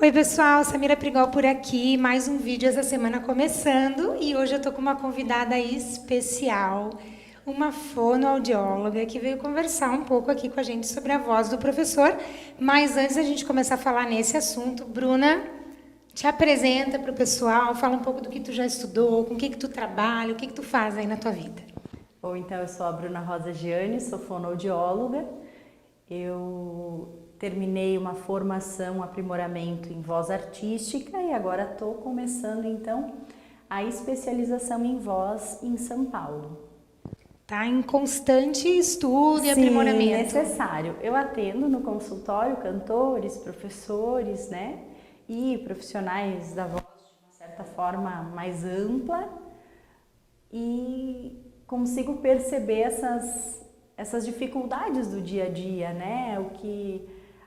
Oi pessoal, Samira Prigol por aqui, mais um vídeo essa semana começando e hoje eu tô com uma convidada especial, uma fonoaudióloga que veio conversar um pouco aqui com a gente sobre a voz do professor, mas antes da gente começar a falar nesse assunto, Bruna, te apresenta para o pessoal, fala um pouco do que tu já estudou, com o que tu trabalha, o que tu faz aí na tua vida. Bom, então eu sou a Bruna Rosa Gianni, sou fonoaudióloga. Eu terminei uma formação, um aprimoramento em voz artística e agora estou começando então a especialização em voz em São Paulo. Tá em constante estudo e Sim, aprimoramento. necessário. Eu atendo no consultório cantores, professores, né? E profissionais da voz de uma certa forma mais ampla e consigo perceber essas dificuldades do dia a dia, né?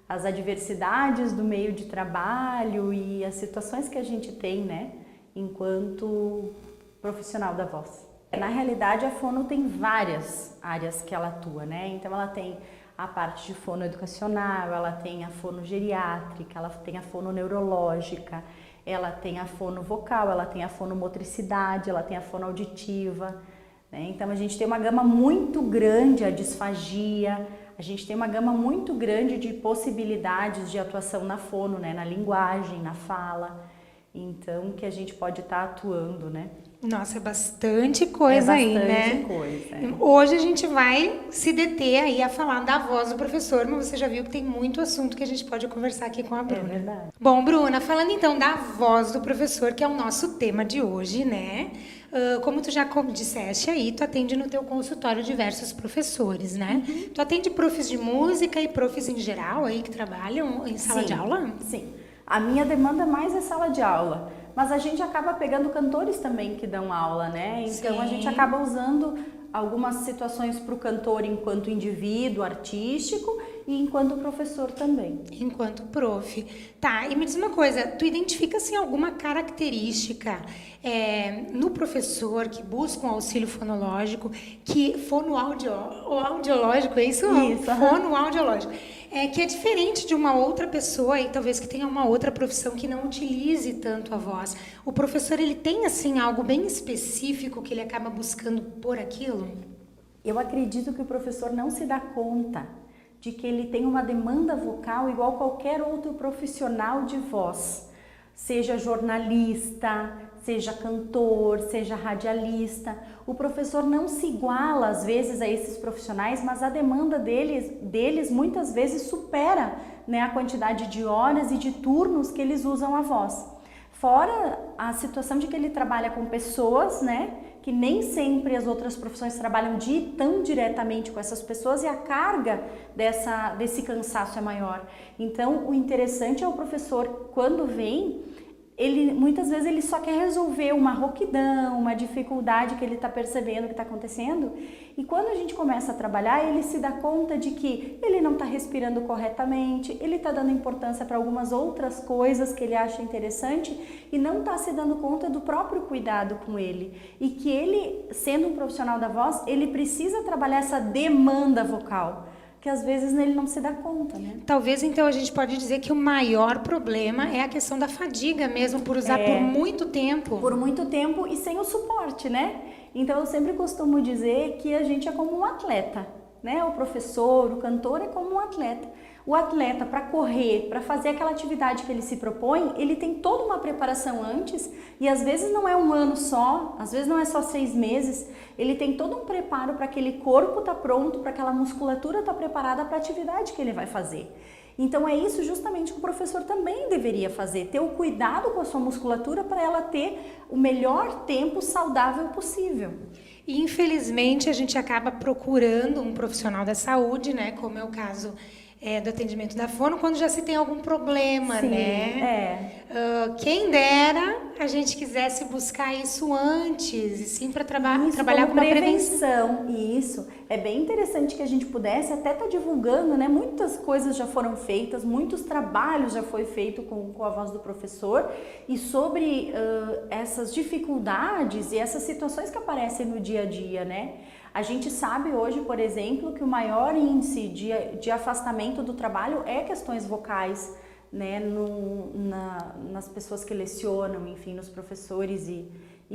As adversidades do meio de trabalho e as situações que a gente tem, né? Enquanto profissional da voz. Na realidade, a fono tem várias áreas que ela atua, né? Então, ela tem a parte de fono educacional, ela tem a fono geriátrica, ela tem a fono neurológica, ela tem a fono vocal, ela tem a fonomotricidade, ela tem a fono auditiva. Então a gente tem uma gama muito grande, a disfagia, a gente tem uma gama muito grande de possibilidades de atuação na fono, né? Na linguagem, na fala, então que a gente pode estar atuando, né? Nossa, é bastante coisa aí, né? É bastante coisa. Hoje a gente vai se deter aí a falar da voz do professor, mas você já viu que tem muito assunto que a gente pode conversar aqui com a Bruna. É verdade. Bom, Bruna, falando então da voz do professor, que é o nosso tema de hoje, né? Como tu já disseste aí, tu atende no teu consultório diversos professores, né? Uhum. Tu atende profs de música e profs em geral aí que trabalham em sala de aula? Sim, a minha demanda mais é sala de aula, mas a gente acaba pegando cantores também que dão aula, né? Então a gente acaba usando algumas situações para o cantor enquanto indivíduo artístico e enquanto professor também. Enquanto prof. Tá, e me diz uma coisa, tu identifica assim, alguma característica no professor que busca um auxílio fonológico, que fonoaudiológico, é isso? Isso. Fonoaudiológico. Que é diferente de uma outra pessoa e talvez que tenha uma outra profissão que não utilize tanto a voz. O professor, ele tem assim algo bem específico que ele acaba buscando por aquilo? Eu acredito que o professor não se dá conta de que ele tem uma demanda vocal igual qualquer outro profissional de voz, seja jornalista, seja cantor, seja radialista. O professor não se iguala às vezes a esses profissionais, mas a demanda deles muitas vezes supera, né, a quantidade de horas e de turnos que eles usam a voz. Fora a situação de que ele trabalha com pessoas, né, que nem sempre as outras profissões trabalham tão diretamente com essas pessoas e a carga desse cansaço é maior. Então, o interessante é o professor, quando vem, muitas vezes ele só quer resolver uma rouquidão, uma dificuldade que ele está percebendo que está acontecendo, e quando a gente começa a trabalhar, ele se dá conta de que ele não está respirando corretamente, ele está dando importância para algumas outras coisas que ele acha interessante e não está se dando conta do próprio cuidado com ele, e que ele, sendo um profissional da voz, ele precisa trabalhar essa demanda vocal, que às vezes ele não se dá conta, né? Talvez, então, a gente pode dizer que o maior problema é a questão da fadiga mesmo, por usar por muito tempo. Por muito tempo e sem o suporte, né? Então, eu sempre costumo dizer que a gente é como um atleta, né? O professor, o cantor é como um atleta. O atleta, para correr, para fazer aquela atividade que ele se propõe, ele tem toda uma preparação antes e às vezes não é um ano só, às vezes não é só 6 meses, ele tem todo um preparo para aquele corpo estar pronto, para aquela musculatura estar preparada para a atividade que ele vai fazer. Então é isso justamente que o professor também deveria fazer, ter o cuidado com a sua musculatura para ela ter o melhor tempo saudável possível. E, infelizmente, a gente acaba procurando um profissional da saúde, né, como é o caso do atendimento da fono, quando já se tem algum problema, Sim, né? Quem dera a gente quisesse buscar isso antes, e sim para trabalhar com uma prevenção. Isso, é bem interessante que a gente pudesse até estar divulgando, né? Muitas coisas já foram feitas, muitos trabalhos já foi feito com a voz do professor e sobre essas dificuldades e essas situações que aparecem no dia a dia, né? A gente sabe hoje, por exemplo, que o maior índice de afastamento do trabalho é questões vocais, né, nas pessoas que lecionam, enfim, nos professores e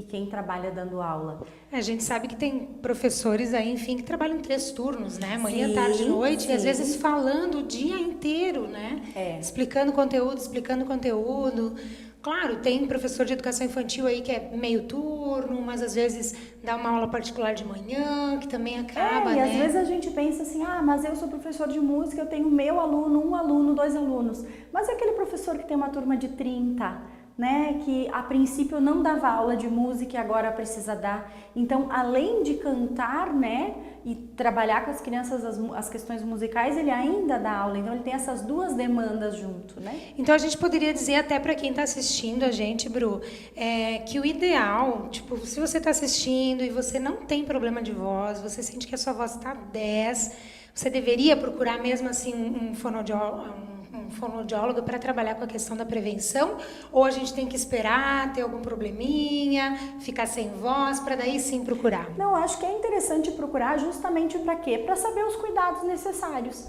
quem trabalha dando aula. A gente sabe que tem professores aí, enfim, que trabalham 3 turnos, né? Manhã, Sim, tarde, noite, sim. e às vezes falando o dia inteiro, né? Explicando conteúdo. Claro, tem professor de educação infantil aí que é meio turno, mas às vezes dá uma aula particular de manhã, que também acaba, e né? às vezes a gente pensa assim, mas eu sou professor de música, eu tenho meu aluno, 1 aluno, 2 alunos. Mas é aquele professor que tem uma turma de 30, né, que a princípio não dava aula de música e agora precisa dar. Então, além de cantar, né, e trabalhar com as crianças as questões musicais, ele ainda dá aula. Então, ele tem essas 2 demandas junto, né? Então, a gente poderia dizer até para quem está assistindo a gente, Bru, que o ideal, tipo, se você está assistindo e você não tem problema de voz, você sente que a sua voz está 10, você deveria procurar mesmo assim um fonoaudiólogo para trabalhar com a questão da prevenção, ou a gente tem que esperar ter algum probleminha, ficar sem voz, para daí sim procurar? Não, acho que é interessante procurar justamente para quê? Para saber os cuidados necessários.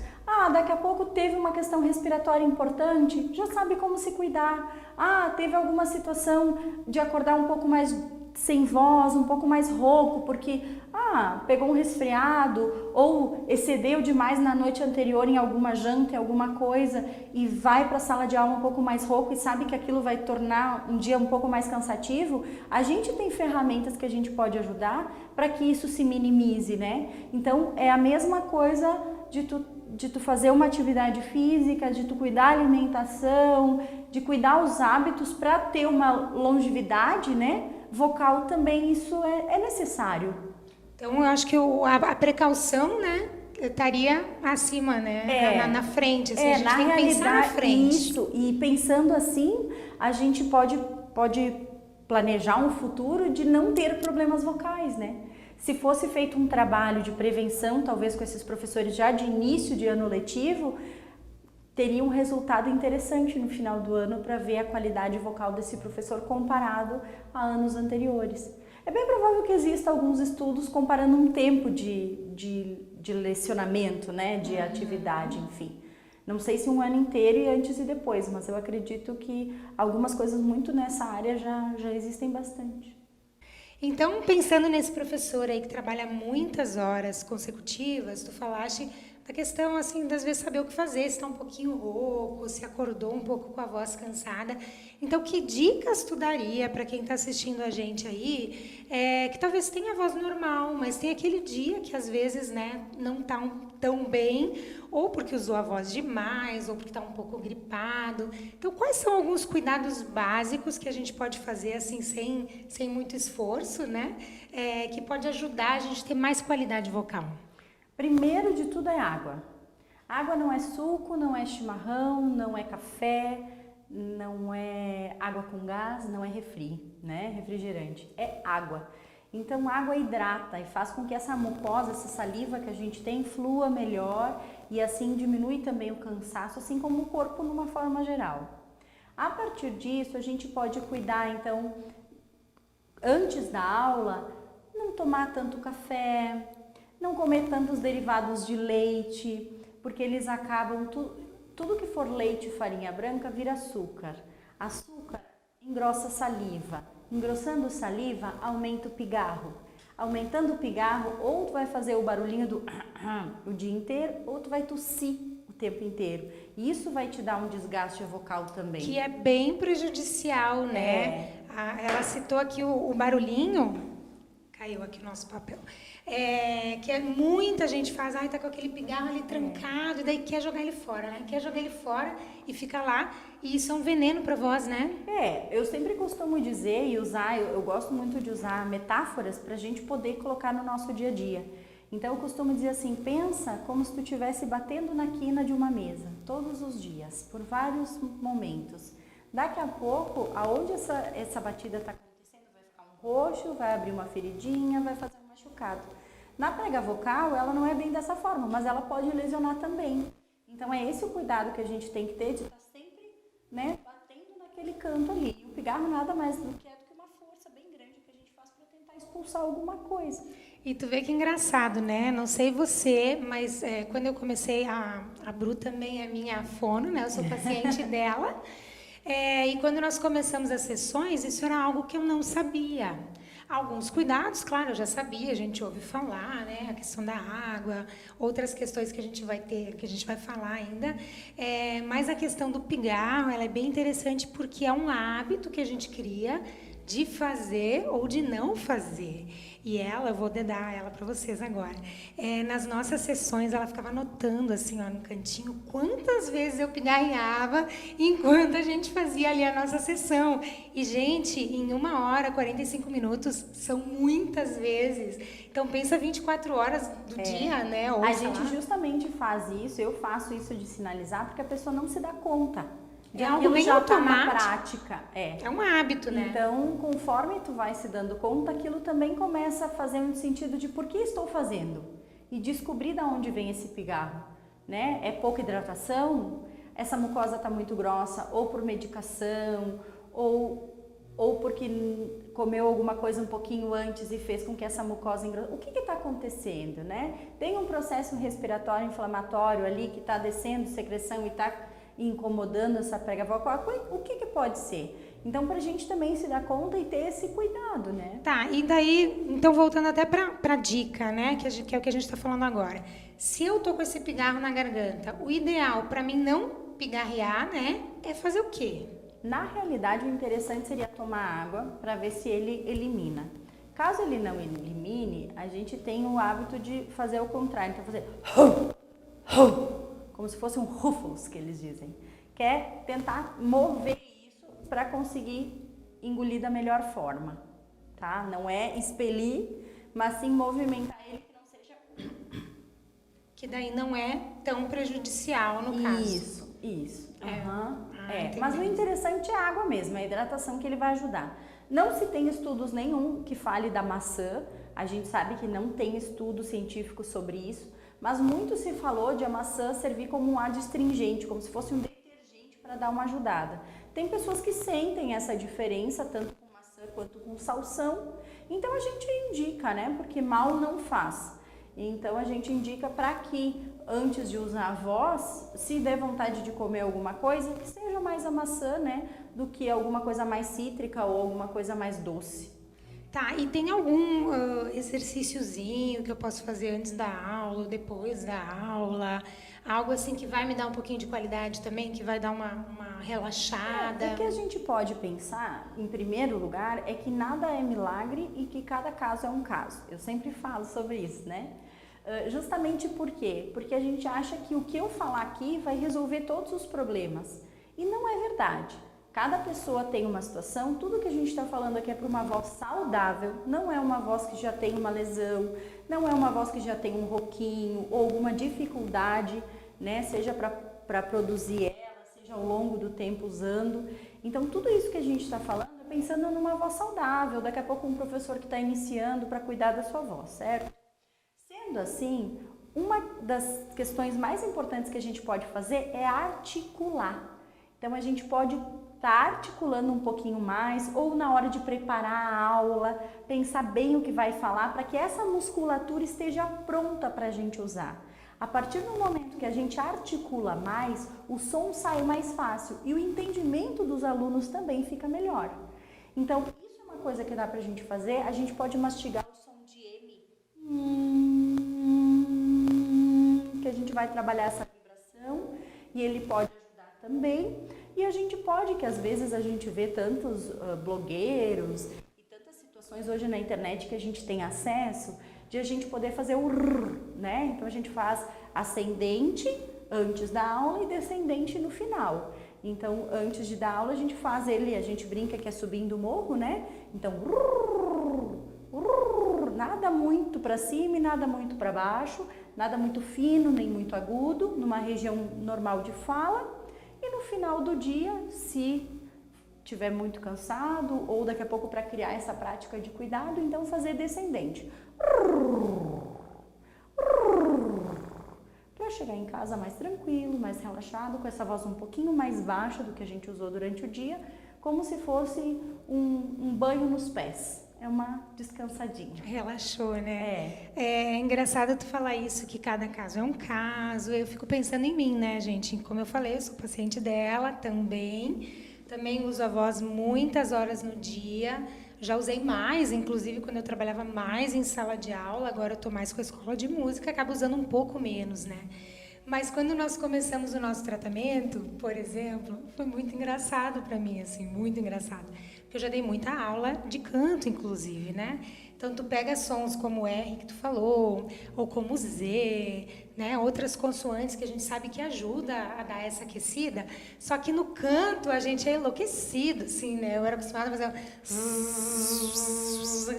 Daqui a pouco teve uma questão respiratória importante, já sabe como se cuidar. Teve alguma situação de acordar um pouco mais sem voz, um pouco mais rouco, porque pegou um resfriado ou excedeu demais na noite anterior em alguma janta, em alguma coisa e vai para a sala de aula um pouco mais rouco e sabe que aquilo vai tornar um dia um pouco mais cansativo. A gente tem ferramentas que a gente pode ajudar para que isso se minimize, né? Então é a mesma coisa de tu fazer uma atividade física, de tu cuidar da alimentação, de cuidar os hábitos para ter uma longevidade, né? Vocal também isso é necessário. Então, eu acho que a precaução, né, estaria acima, né, na frente. Assim, a gente tem que pensar na frente. Isso, e pensando assim, a gente pode planejar um futuro de não ter problemas vocais, né? Se fosse feito um trabalho de prevenção, talvez com esses professores já de início de ano letivo, teria um resultado interessante no final do ano para ver a qualidade vocal desse professor comparado a anos anteriores. É bem provável que exista alguns estudos comparando um tempo de lecionamento, né, de atividade, enfim. Não sei se um ano inteiro e antes e depois, mas eu acredito que algumas coisas muito nessa área já existem bastante. Então, pensando nesse professor aí que trabalha muitas horas consecutivas, tu falaste da questão, assim, das vezes saber o que fazer, se está um pouquinho rouco, se acordou um pouco com a voz cansada. Então, que dicas tu daria para quem está assistindo a gente aí, que talvez tenha a voz normal, mas tem aquele dia que às vezes, né, não está tão bem, ou porque usou a voz demais, ou porque está um pouco gripado. Então, quais são alguns cuidados básicos que a gente pode fazer, assim, sem muito esforço, né, que pode ajudar a gente a ter mais qualidade vocal? Primeiro de tudo é água. Água não é suco, não é chimarrão, não é café, não é água com gás, não é refrigerante, é água. Então, água hidrata e faz com que essa mucosa, essa saliva que a gente tem, flua melhor e assim diminui também o cansaço, assim como o corpo numa forma geral. A partir disso, a gente pode cuidar, então, antes da aula, não tomar tanto café, não comer tantos derivados de leite, porque eles acabam, tudo que for leite e farinha branca vira açúcar. Açúcar engrossa a saliva. Engrossando saliva, aumenta o pigarro. Aumentando o pigarro, ou tu vai fazer o barulhinho o dia inteiro, ou tu vai tossir o tempo inteiro. E isso vai te dar um desgaste vocal também. Que é bem prejudicial, né? Ela citou aqui o barulhinho, caiu aqui o nosso papel, que muita gente faz, tá com aquele pigarro ali trancado, e daí quer jogar ele fora, né? Quer jogar ele fora e fica lá, e isso é um veneno para a voz, né? Eu sempre costumo dizer e usar, eu gosto muito de usar metáforas para a gente poder colocar no nosso dia a dia. Então eu costumo dizer assim, pensa como se tu estivesse batendo na quina de uma mesa, todos os dias, por vários momentos. Daqui a pouco, aonde essa batida está acontecendo, vai ficar um roxo, vai abrir uma feridinha, vai fazer um machucado. Na prega vocal, ela não é bem dessa forma, mas ela pode lesionar também. Então é esse o cuidado que a gente tem que ter de estar sempre, né, batendo naquele canto ali. E o pigarro nada mais do que uma força bem grande que a gente faz para tentar expulsar alguma coisa. E tu vê que engraçado, né? Não sei você, mas quando eu comecei a A Bru também é minha fono, né? Eu sou paciente dela. E quando nós começamos as sessões, isso era algo que eu não sabia. Alguns cuidados, claro, eu já sabia, a gente ouve falar, né? A questão da água, outras questões que a gente vai ter, que a gente vai falar ainda. Mas a questão do pigarro, ela é bem interessante porque é um hábito que a gente cria de fazer ou de não fazer. E ela, eu vou dedar ela para vocês agora. Nas nossas sessões, ela ficava anotando, assim, ó, no cantinho, quantas vezes eu pigarreava enquanto a gente fazia ali a nossa sessão. E, gente, em 1h, 45 minutos, são muitas vezes. Então, pensa 24 horas do dia, né? Ou, a gente justamente faz isso, eu faço isso de sinalizar, porque a pessoa não se dá conta. É algo bem automático. Prática. É um hábito, né? Então, conforme tu vai se dando conta, aquilo também começa a fazer um sentido de por que estou fazendo e descobrir de onde vem esse pigarro, né? É pouca hidratação? Essa mucosa está muito grossa, ou por medicação, ou porque comeu alguma coisa um pouquinho antes e fez com que essa mucosa engrosse. O que está acontecendo, né? Tem um processo respiratório inflamatório ali que está descendo secreção e está incomodando essa prega vocal, o que pode ser? Então, para a gente também se dar conta e ter esse cuidado, né? Tá, e daí, então voltando até para dica, né, que é o que a gente está falando agora. Se eu tô com esse pigarro na garganta, o ideal para mim não pigarrear, né, é fazer o quê? Na realidade, o interessante seria tomar água para ver se ele elimina. Caso ele não elimine, a gente tem o hábito de fazer o contrário, então fazer como se fosse um ruffles, que eles dizem, que é tentar mover isso para conseguir engolir da melhor forma, tá? Não é expelir, mas sim movimentar ele que não seja... Que daí não é tão prejudicial no caso. Isso. Mas o interessante é a água mesmo, a hidratação que ele vai ajudar. Não se tem estudos nenhum que fale da maçã, a gente sabe que não tem estudo científico sobre isso, mas muito se falou de a maçã servir como um adstringente, como se fosse um detergente para dar uma ajudada. Tem pessoas que sentem essa diferença, tanto com maçã quanto com salsão, então a gente indica, né? Porque mal não faz. Então a gente indica para que antes de usar a voz, se der vontade de comer alguma coisa, que seja mais a maçã, né? Do que alguma coisa mais cítrica ou alguma coisa mais doce. Tá, e tem algum exercíciozinho que eu posso fazer antes da aula ou depois da aula? Algo assim que vai me dar um pouquinho de qualidade também, que vai dar uma relaxada? O que a gente pode pensar, em primeiro lugar, é que nada é milagre e que cada caso é um caso. Eu sempre falo sobre isso, né? Justamente por quê? Porque a gente acha que o que eu falar aqui vai resolver todos os problemas. E não é verdade. Cada pessoa tem uma situação, tudo que a gente está falando aqui é para uma voz saudável, não é uma voz que já tem uma lesão, não é uma voz que já tem um roquinho ou alguma dificuldade, né? Seja para produzir ela, seja ao longo do tempo usando. Então, tudo isso que a gente está falando é pensando numa voz saudável, daqui a pouco um professor que está iniciando para cuidar da sua voz, certo? Sendo assim, uma das questões mais importantes que a gente pode fazer é articular. Então, a gente pode estar articulando um pouquinho mais ou na hora de preparar a aula, pensar bem o que vai falar para que essa musculatura esteja pronta para a gente usar. A partir do momento que a gente articula mais, o som sai mais fácil e o entendimento dos alunos também fica melhor. Então, isso é uma coisa que dá para a gente fazer. A gente pode mastigar o som de M, que a gente vai trabalhar essa vibração e ele pode ajudar também. E a gente pode, que às vezes a gente vê tantos blogueiros e tantas situações hoje na internet que a gente tem acesso, de a gente poder fazer o rrr, né? Então a gente faz ascendente antes da aula e descendente no final. Então antes de dar aula a gente faz ele, a gente brinca que é subindo o morro, né? Então rrr, rrr, nada muito para cima e nada muito para baixo, nada muito fino nem muito agudo, numa região normal de fala. E no final do dia, se estiver muito cansado ou daqui a pouco para criar essa prática de cuidado, então fazer descendente. Para chegar em casa mais tranquilo, mais relaxado, com essa voz um pouquinho mais baixa do que a gente usou durante o dia, como se fosse um banho nos pés. é uma descansadinha. Relaxou, né? É. É engraçado tu falar isso, que cada caso é um caso. Eu fico pensando em mim, né, gente? Como eu falei, eu sou paciente dela também. Também uso a voz muitas horas no dia. Já usei mais, inclusive quando eu trabalhava mais em sala de aula. Agora eu estou mais com a escola de música, acabo usando um pouco menos, né? Mas quando nós começamos o nosso tratamento, por exemplo, foi muito engraçado para mim, assim, muito engraçado. Porque eu já dei muita aula de canto, inclusive, né? Então, tu pega sons como R, que tu falou, ou como Z, né? Outras consoantes que a gente sabe que ajuda a dar essa aquecida. Só que no canto, a gente é enlouquecido, assim, né? Eu era acostumada a fazer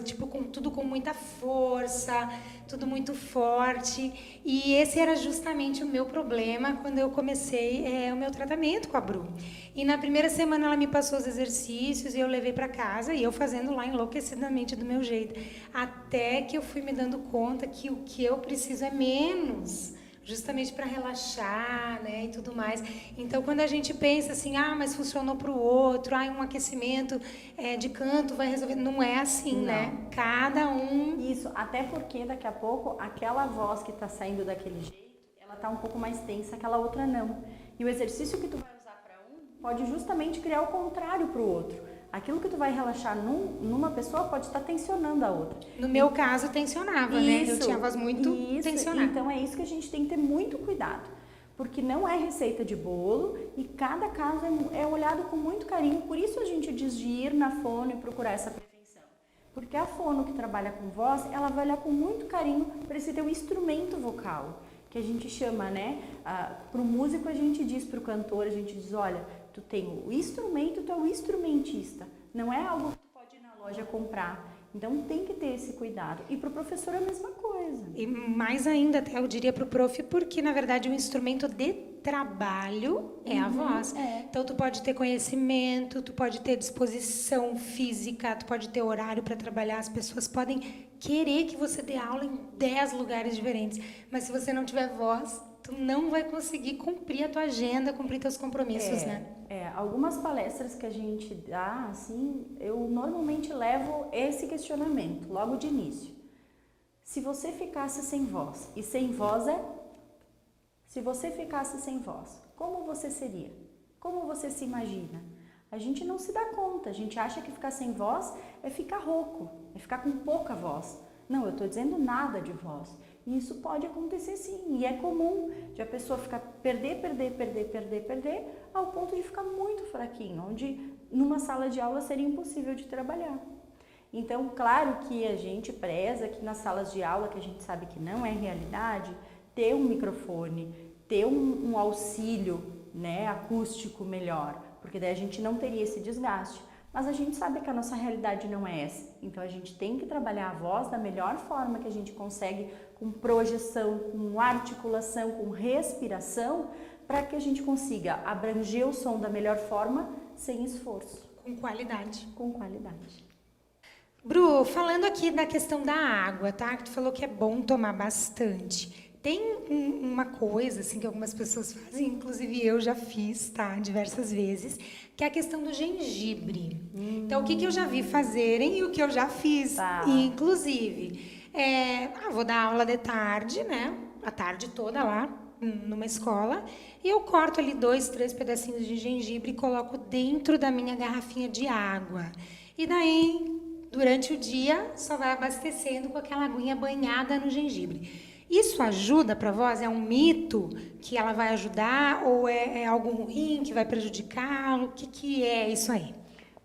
tipo, tudo com muita força, tudo muito forte. E esse era justamente o meu problema quando eu comecei o meu tratamento com a Bru. E na primeira semana ela me passou os exercícios e eu levei para casa e eu fazendo lá enlouquecidamente do meu jeito. Até que eu fui me dando conta que o que eu preciso é menos, justamente para relaxar, né, e tudo mais. Então, quando a gente pensa assim, mas funcionou para o outro, um aquecimento de canto vai resolver, não é assim, Não. né? Cada um... Isso, até porque daqui a pouco aquela voz que está saindo daquele jeito, ela está um pouco mais tensa, aquela outra não. E o exercício que tu vai usar para um pode justamente criar o contrário para o outro. Aquilo que tu vai relaxar numa pessoa pode estar tensionando a outra. No meu caso, tensionava, né? Eu tinha a voz muito tensionada. Então é isso que a gente tem que ter muito cuidado. Porque não é receita de bolo e cada caso é olhado com muito carinho. Por isso a gente diz de ir na fono e procurar essa prevenção. Porque a fono que trabalha com voz, ela vai olhar com muito carinho para esse teu instrumento vocal. Que a gente chama, né? Para o músico a gente diz, para o cantor a gente diz, olha, tu tem o instrumento, tu é o instrumentista. Não é algo que tu pode ir na loja comprar. Então tem que ter esse cuidado. E para o professor é a mesma coisa. E mais ainda, até eu diria para o prof, porque na verdade o instrumento de trabalho é a voz. Então tu pode ter conhecimento, tu pode ter disposição física, tu pode ter horário para trabalhar, as pessoas podem querer que você dê aula em 10 lugares diferentes, mas se você não tiver voz, tu não vai conseguir cumprir a tua agenda, cumprir teus compromissos, né? Algumas palestras que a gente dá, assim, eu normalmente levo esse questionamento logo de início. Se você ficasse sem voz, e sem voz se você ficasse sem voz, como você seria? Como você se imagina? A gente não se dá conta, a gente acha que ficar sem voz é ficar rouco, é ficar com pouca voz. Não, eu estou dizendo nada de voz. E isso pode acontecer sim, e é comum de a pessoa perder, ao ponto de ficar muito fraquinho, onde numa sala de aula seria impossível de trabalhar. Então, claro que a gente preza que nas salas de aula, que a gente sabe que não é realidade, ter um microfone, ter um auxílio, né, acústico melhor, porque daí a gente não teria esse desgaste. Mas a gente sabe que a nossa realidade não é essa. Então a gente tem que trabalhar a voz da melhor forma que a gente consegue, com projeção, com articulação, com respiração, para que a gente consiga abranger o som da melhor forma, sem esforço. Com qualidade. Com qualidade. Bru, falando aqui da questão da água, tá? Que tu falou que é bom tomar bastante. Tem uma coisa, assim, que algumas pessoas fazem, inclusive eu já fiz, tá? Diversas vezes, que é a questão do gengibre. Então, o que eu já vi fazerem e o que eu já fiz, inclusive. Vou dar aula de tarde, né? A tarde toda lá, numa escola, e eu corto ali 2, 3 pedacinhos de gengibre e coloco dentro da minha garrafinha de água. E daí, durante o dia, só vai abastecendo com aquela aguinha banhada no gengibre. Isso ajuda para a voz? É um mito que ela vai ajudar ou é algo ruim que vai prejudicá-lo? O que é isso aí?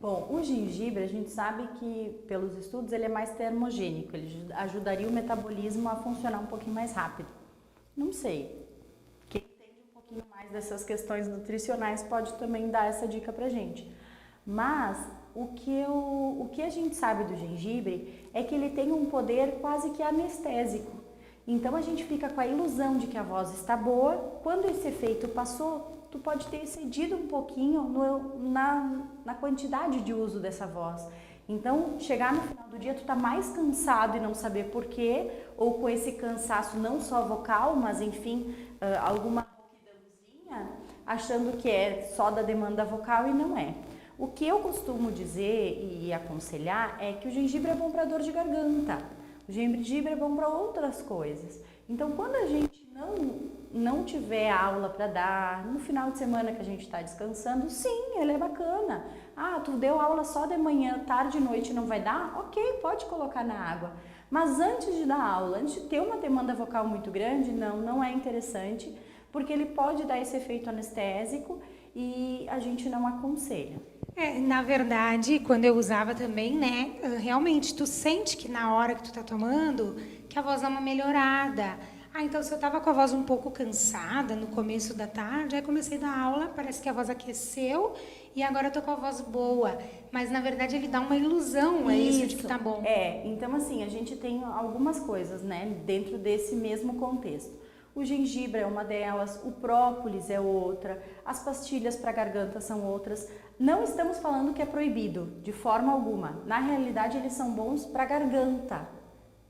Bom, o gengibre, a gente sabe que, pelos estudos, ele é mais termogênico. Ele ajudaria o metabolismo a funcionar um pouquinho mais rápido. Não sei. Quem entende um pouquinho mais dessas questões nutricionais pode também dar essa dica pra gente. Mas o que a gente sabe do gengibre é que ele tem um poder quase que anestésico. Então a gente fica com a ilusão de que a voz está boa. Quando esse efeito passou, tu pode ter excedido um pouquinho na quantidade de uso dessa voz. Então, chegar no final do dia, tu tá mais cansado e não saber por quê, ou com esse cansaço não só vocal, mas enfim, alguma rouquidãozinha, achando que é só da demanda vocal e não é. O que eu costumo dizer e aconselhar é que o gengibre é bom para dor de garganta, o gengibre é bom para outras coisas. Então, quando a gente não tiver aula para dar, no final de semana que a gente está descansando, sim, ele é bacana. Ah, tu deu aula só de manhã, tarde e noite não vai dar? Ok, pode colocar na água. Mas antes de dar aula, antes de ter uma demanda vocal muito grande, não é interessante, porque ele pode dar esse efeito anestésico e a gente não aconselha. Na verdade, quando eu usava também, né, realmente tu sente que na hora que tu tá tomando, que a voz dá uma melhorada. Então se eu tava com a voz um pouco cansada no começo da tarde, aí comecei a dar aula, parece que a voz aqueceu e agora eu tô com a voz boa. Mas na verdade ele dá uma ilusão, é isso de que tá bom. Então assim, a gente tem algumas coisas, né, dentro desse mesmo contexto. O gengibre é uma delas, o própolis é outra, as pastilhas para garganta são outras. Não estamos falando que é proibido, de forma alguma. Na realidade, eles são bons para garganta,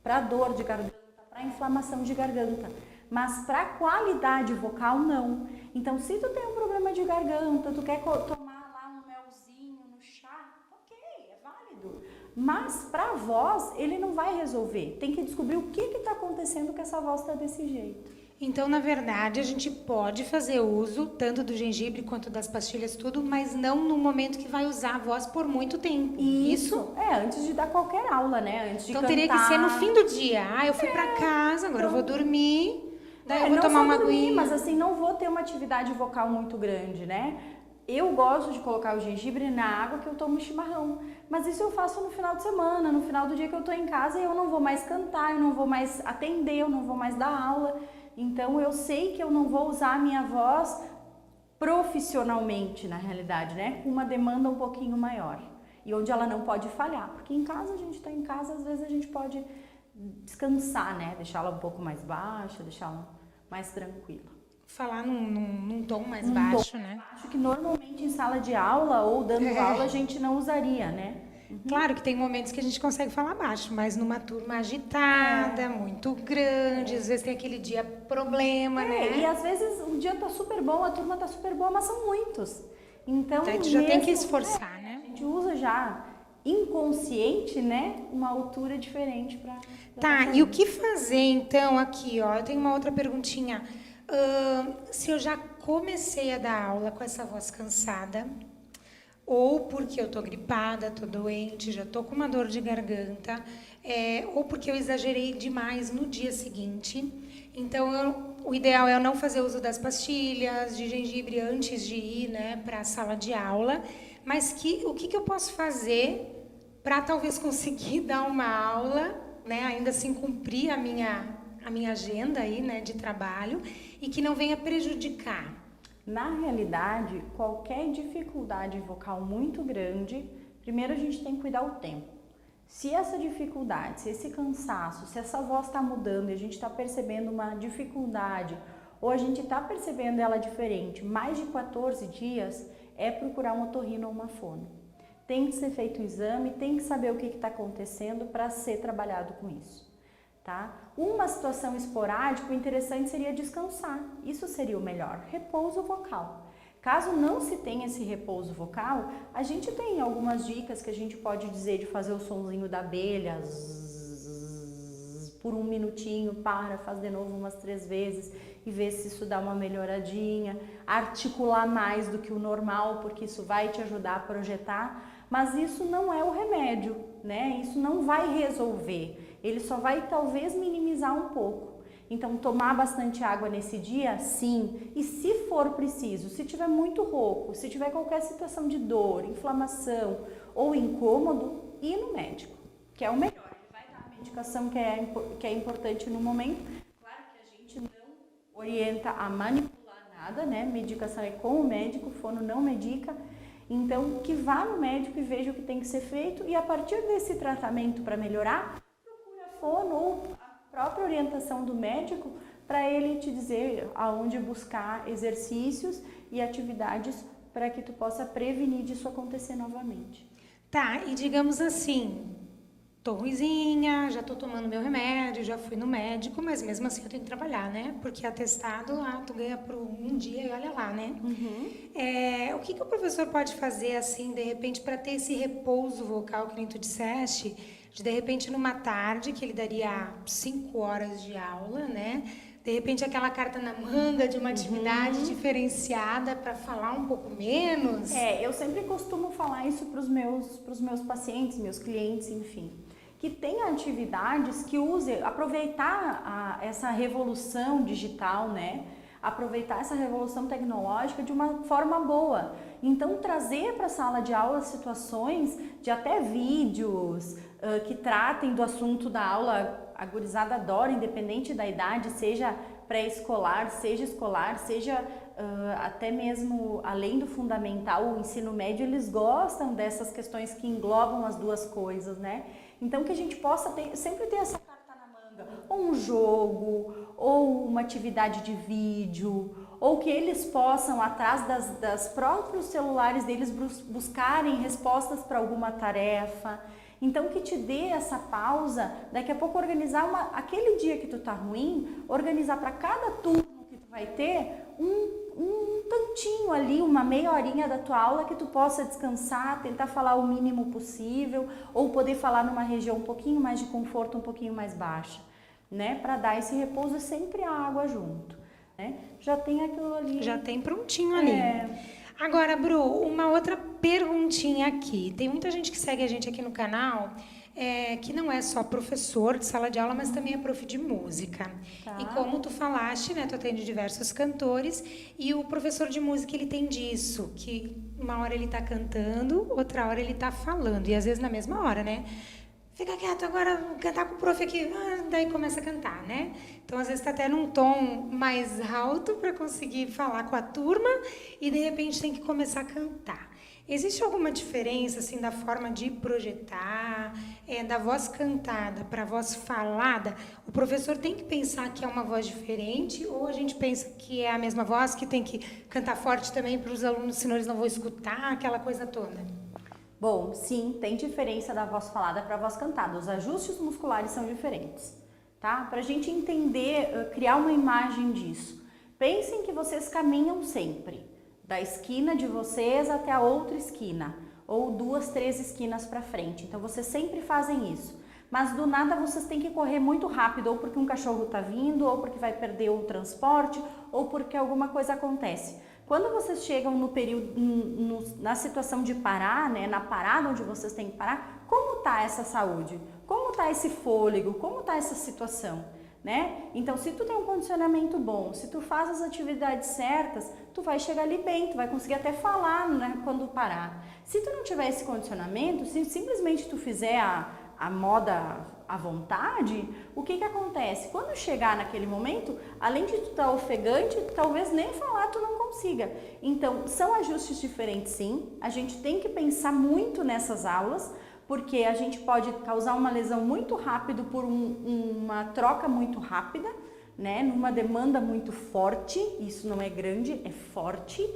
para dor de garganta, para inflamação de garganta. Mas para qualidade vocal, não. Então, se tu tem um problema de garganta, tu quer tomar lá um melzinho no chá, ok, é válido. Mas para a voz, ele não vai resolver. Tem que descobrir o que está acontecendo que essa voz está desse jeito. Então, na verdade, a gente pode fazer uso tanto do gengibre quanto das pastilhas, tudo, mas não no momento que vai usar a voz por muito tempo. Isso? Antes de dar qualquer aula, né? Antes de então cantar. Teria que ser no fim do dia. Eu fui para casa, agora eu vou dormir, daí eu vou tomar uma aguinha. Mas assim, não vou ter uma atividade vocal muito grande, né? Eu gosto de colocar o gengibre na água que eu tomo chimarrão, mas isso eu faço no final de semana, no final do dia que eu tô em casa e eu não vou mais cantar, eu não vou mais atender, eu não vou mais dar aula. Então, eu sei que eu não vou usar a minha voz profissionalmente, na realidade, né? Com uma demanda um pouquinho maior. E onde ela não pode falhar. Porque em casa, a gente está em casa, às vezes a gente pode descansar, né? Deixá-la um pouco mais baixa, deixá-la mais tranquila. Falar num tom mais baixo, né? Acho que normalmente em sala de aula ou dando aula a gente não usaria, né? Claro que tem momentos que a gente consegue falar baixo, mas numa turma agitada, muito grande, às vezes tem aquele dia problema, né? E às vezes o dia tá super bom, a turma tá super boa, mas são muitos. Então, a gente já tem que esforçar, né? A gente usa já inconsciente, né? Uma altura diferente para. E o que fazer então aqui, ó? Eu tenho uma outra perguntinha. Se eu já comecei a dar aula com essa voz cansada, ou porque eu tô gripada, tô doente, já tô com uma dor de garganta, ou porque eu exagerei demais no dia seguinte. Então, o ideal é eu não fazer uso das pastilhas de gengibre antes de ir, né, para a sala de aula. Mas o que eu posso fazer para talvez conseguir dar uma aula, né, ainda assim cumprir a minha agenda aí, né, de trabalho e que não venha prejudicar? Na realidade, qualquer dificuldade vocal muito grande, primeiro a gente tem que cuidar o tempo. Se essa dificuldade, se esse cansaço, se essa voz está mudando e a gente está percebendo uma dificuldade ou a gente está percebendo ela diferente, mais de 14 dias, é procurar um otorrino ou uma fono. Tem que ser feito o exame, tem que saber o que está acontecendo para ser trabalhado com isso. Tá? Uma situação esporádica, o interessante seria descansar. Isso seria o melhor. Repouso vocal. Caso não se tenha esse repouso vocal, a gente tem algumas dicas que a gente pode dizer de fazer o sonzinho da abelha, zzz, por um minutinho, faz de novo umas 3 vezes e ver se isso dá uma melhoradinha. Articular mais do que o normal, porque isso vai te ajudar a projetar. Mas isso não é o remédio, né? Isso não vai resolver. Ele só vai talvez minimizar um pouco. Então, tomar bastante água nesse dia, sim. E se for preciso, se tiver muito rouco, se tiver qualquer situação de dor, inflamação ou incômodo, ir no médico, que é o melhor. Ele vai dar a medicação que é importante no momento. Claro que a gente não orienta a manipular nada, né? Medicação é com o médico, fono não medica. Então, que vá no médico e veja o que tem que ser feito e a partir desse tratamento para melhorar, procure a fono ou a própria orientação do médico para ele te dizer aonde buscar exercícios e atividades para que tu possa prevenir disso acontecer novamente. E digamos assim, tô ruinzinha, já tô tomando meu remédio, já fui no médico, mas mesmo assim eu tenho que trabalhar, né? Porque atestado, tu ganha por um dia e olha lá, né? O que o professor pode fazer, assim, de repente, para ter esse repouso vocal, que nem tu disseste, de repente, numa tarde, que ele daria 5 horas de aula, né? De repente, aquela carta na manga de uma atividade diferenciada para falar um pouco menos. Eu sempre costumo falar isso para os meus pacientes, meus clientes, enfim. Que tenha atividades que aproveitar essa revolução digital, né? Aproveitar essa revolução tecnológica de uma forma boa. Então, trazer para a sala de aula situações de até vídeos que tratem do assunto da aula. A gurizada adora, independente da idade, seja pré-escolar, seja escolar, seja até mesmo além do fundamental, o ensino médio, eles gostam dessas questões que englobam as duas coisas, né? Então, que a gente possa sempre ter essa carta na manga, ou um jogo, ou uma atividade de vídeo, ou que eles possam, atrás das próprios celulares deles, buscarem respostas para alguma tarefa. Então, que te dê essa pausa, daqui a pouco organizar aquele dia que tu tá ruim, organizar para cada turno que tu vai ter um tantinho ali, uma meia horinha da tua aula que tu possa descansar, tentar falar o mínimo possível, ou poder falar numa região um pouquinho mais de conforto, um pouquinho mais baixa, né? Para dar esse repouso, sempre a água junto, né? Já tem aquilo ali. Já tem prontinho ali. Agora, Bru, uma outra perguntinha aqui. Tem muita gente que segue a gente aqui no canal que não é só professor de sala de aula, mas também é prof de música. Tá. E como tu falaste, né, tu atende diversos cantores e o professor de música, ele tem disso, que uma hora ele tá cantando, outra hora ele tá falando, e às vezes na mesma hora, né? Fica quieto, agora vou cantar com o prof aqui, daí começa a cantar, né? Então, às vezes, está até num tom mais alto para conseguir falar com a turma e, de repente, tem que começar a cantar. Existe alguma diferença, assim, da forma de projetar, da voz cantada para a voz falada? O professor tem que pensar que é uma voz diferente ou a gente pensa que é a mesma voz, que tem que cantar forte também para os alunos, senão eles não vão escutar, aquela coisa toda? Bom, sim, tem diferença da voz falada para a voz cantada. Os ajustes musculares são diferentes, tá? Para a gente entender, criar uma imagem disso. Pensem que vocês caminham sempre, da esquina de vocês até a outra esquina, ou 2, 3 esquinas para frente. Então, vocês sempre fazem isso. Mas do nada vocês têm que correr muito rápido, ou porque um cachorro está vindo, ou porque vai perder o transporte, ou porque alguma coisa acontece. Quando vocês chegam no período, na situação de parar, né, na parada onde vocês têm que parar, como está essa saúde? Como está esse fôlego? Como está essa situação? Né? Então, se tu tem um condicionamento bom, se tu faz as atividades certas, tu vai chegar ali bem, tu vai conseguir até falar, né, quando parar. Se tu não tiver esse condicionamento, se simplesmente tu fizer a moda à vontade, o que acontece? Quando chegar naquele momento, além de tu estar ofegante, talvez nem falar tu não consiga. Então, são ajustes diferentes sim, a gente tem que pensar muito nessas aulas, porque a gente pode causar uma lesão muito rápido por uma troca muito rápida, né? Numa demanda muito forte, isso não é grande, é forte.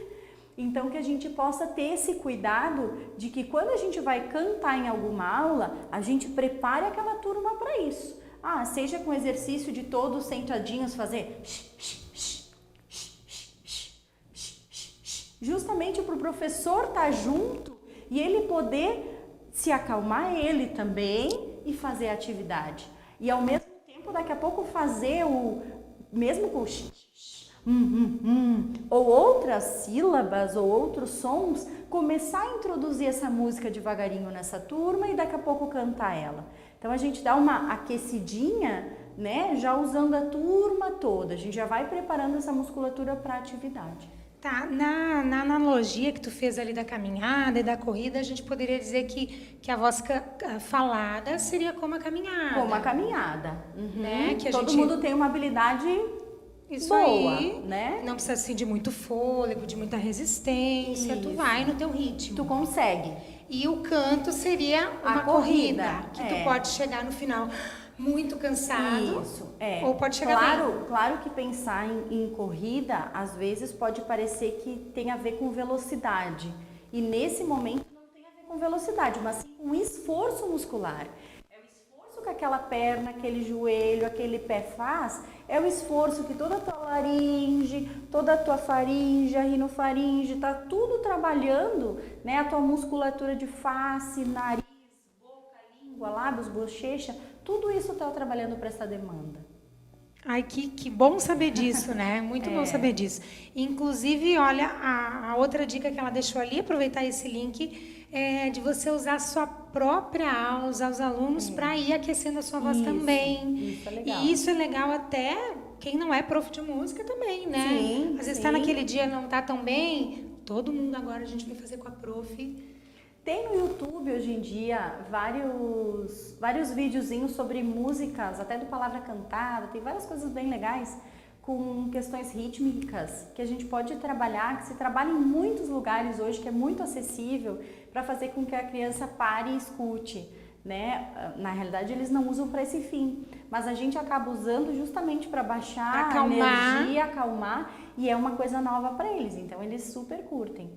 Então, que a gente possa ter esse cuidado de que quando a gente vai cantar em alguma aula, a gente prepare aquela turma para isso. Seja com exercício de todos sentadinhos fazer justamente para o professor estar junto e ele poder se acalmar ele também e fazer a atividade. E ao mesmo tempo, daqui a pouco fazer mesmo com ou outras sílabas ou outros sons, começar a introduzir essa música devagarinho nessa turma e daqui a pouco cantar ela. Então a gente dá uma aquecidinha, né, já usando a turma toda, a gente já vai preparando essa musculatura para a atividade. Tá, na analogia que tu fez ali da caminhada e da corrida, a gente poderia dizer que a voz falada seria como a caminhada. Como a caminhada, né? Que todo mundo tem uma habilidade isso boa, aí, né? Não precisa assim de muito fôlego, de muita resistência, tu vai no teu ritmo. Tu consegue. E o canto seria uma corrida que tu pode chegar no final muito cansado. Isso, ou pode chegar bem. Claro que pensar em corrida, às vezes pode parecer que tem a ver com velocidade. E nesse momento não tem a ver com velocidade, mas sim com esforço muscular. É o que aquela perna, aquele joelho, aquele pé faz, é o esforço que toda a tua laringe, toda a tua faringe, a rinofaringe, tá tudo trabalhando, né? A tua musculatura de face, nariz, boca, língua, lábios, bochecha, tudo isso tá trabalhando para essa demanda. Ai, que bom saber disso, né? Muito bom saber disso. Inclusive, olha, a outra dica que ela deixou ali, aproveitar esse link, é de você usar a sua própria aula, usar os alunos para ir aquecendo a sua voz também. Isso é legal. E isso é legal até quem não é prof de música também, né? Sim, às vezes está naquele dia não está tão bem, todo mundo agora a gente vai fazer com a prof. Tem no YouTube hoje em dia vários videozinhos sobre músicas, até do Palavra Cantada, tem várias coisas bem legais com questões rítmicas que a gente pode trabalhar, que se trabalha em muitos lugares hoje, que é muito acessível para fazer com que a criança pare e escute, né? Na realidade eles não usam para esse fim, mas a gente acaba usando justamente para baixar a energia, acalmar, e é uma coisa nova para eles, então eles super curtem.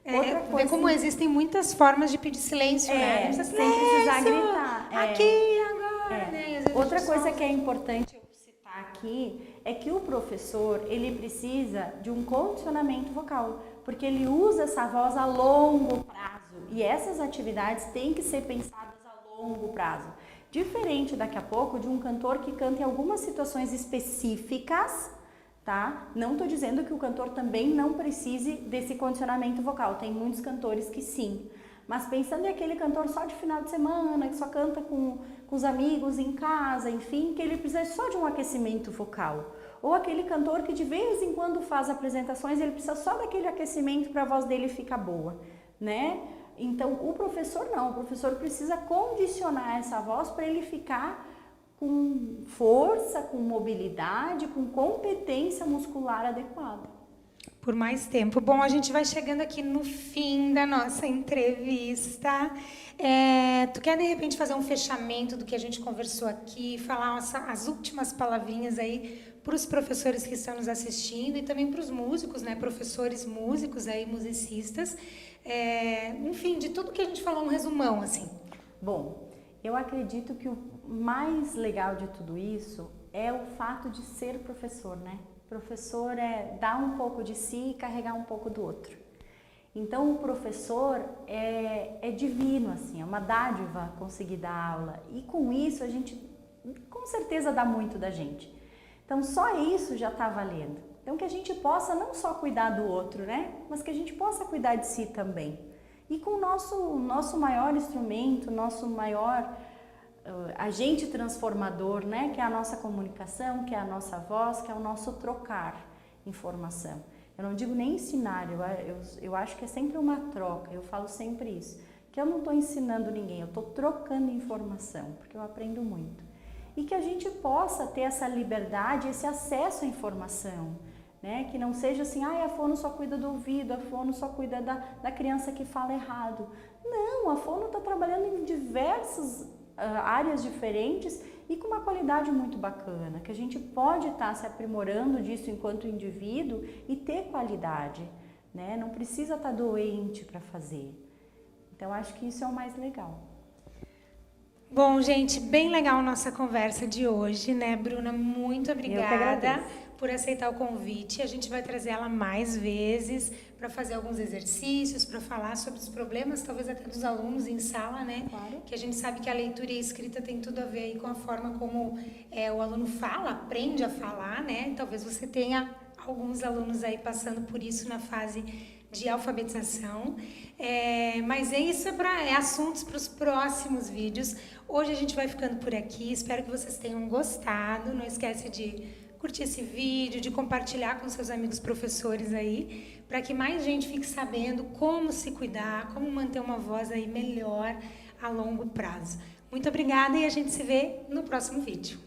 Outra coisa, como existem muitas formas de pedir silêncio, né? Não precisa sem precisar gritar. Aqui, agora, né? Outra coisa que é importante eu citar aqui é que o professor, ele precisa de um condicionamento vocal, porque ele usa essa voz a longo prazo, e essas atividades têm que ser pensadas a longo prazo. Diferente daqui a pouco de um cantor que canta em algumas situações específicas, tá? Não estou dizendo que o cantor também não precise desse condicionamento vocal, tem muitos cantores que sim, mas pensando em aquele cantor só de final de semana, que só canta com os amigos em casa, enfim, que ele precisa só de um aquecimento vocal, ou aquele cantor que de vez em quando faz apresentações, ele precisa só daquele aquecimento para a voz dele ficar boa, né? Então o professor não, o professor precisa condicionar essa voz para ele ficar com força, com mobilidade, com competência muscular adequada. Por mais tempo. Bom, a gente vai chegando aqui no fim da nossa entrevista. Tu quer, de repente, fazer um fechamento do que a gente conversou aqui, falar as últimas palavrinhas aí para os professores que estão nos assistindo e também para os músicos, né? Professores músicos aí, musicistas. Enfim, de tudo que a gente falou, um resumão, assim. Bom, eu acredito que o mais legal de tudo isso é o fato de ser professor, né? Professor é dar um pouco de si e carregar um pouco do outro. Então o professor é divino, assim, é uma dádiva conseguir dar aula, e com isso a gente com certeza dá muito da gente. Então só isso já está valendo. Então que a gente possa não só cuidar do outro, né? Mas que a gente possa cuidar de si também. E com o nosso maior instrumento, nosso maior agente transformador, né? Que é a nossa comunicação, que é a nossa voz, que é o nosso trocar informação. Eu não digo nem ensinar, eu acho que é sempre uma troca, eu falo sempre isso. Que eu não estou ensinando ninguém, eu estou trocando informação, porque eu aprendo muito. E que a gente possa ter essa liberdade, esse acesso à informação, né? Que não seja assim, a fono só cuida do ouvido, a fono só cuida da criança que fala errado. Não, a fono está trabalhando em diversas áreas diferentes e com uma qualidade muito bacana, que a gente pode estar se aprimorando disso enquanto indivíduo e ter qualidade, né? Não precisa estar doente para fazer. Então, acho que isso é o mais legal. Bom, gente, bem legal a nossa conversa de hoje, né, Bruna? Muito obrigada por aceitar o convite. A gente vai trazer ela mais vezes para fazer alguns exercícios, para falar sobre os problemas, talvez até dos alunos em sala, né? Claro. Que a gente sabe que a leitura e a escrita tem tudo a ver aí com a forma como o aluno fala, aprende a falar, né? Talvez você tenha alguns alunos aí passando por isso na fase de alfabetização, mas isso é assuntos para os próximos vídeos. Hoje a gente vai ficando por aqui, espero que vocês tenham gostado. Não esquece de curtir esse vídeo, de compartilhar com seus amigos professores aí, para que mais gente fique sabendo como se cuidar, como manter uma voz aí melhor a longo prazo. Muito obrigada e a gente se vê no próximo vídeo.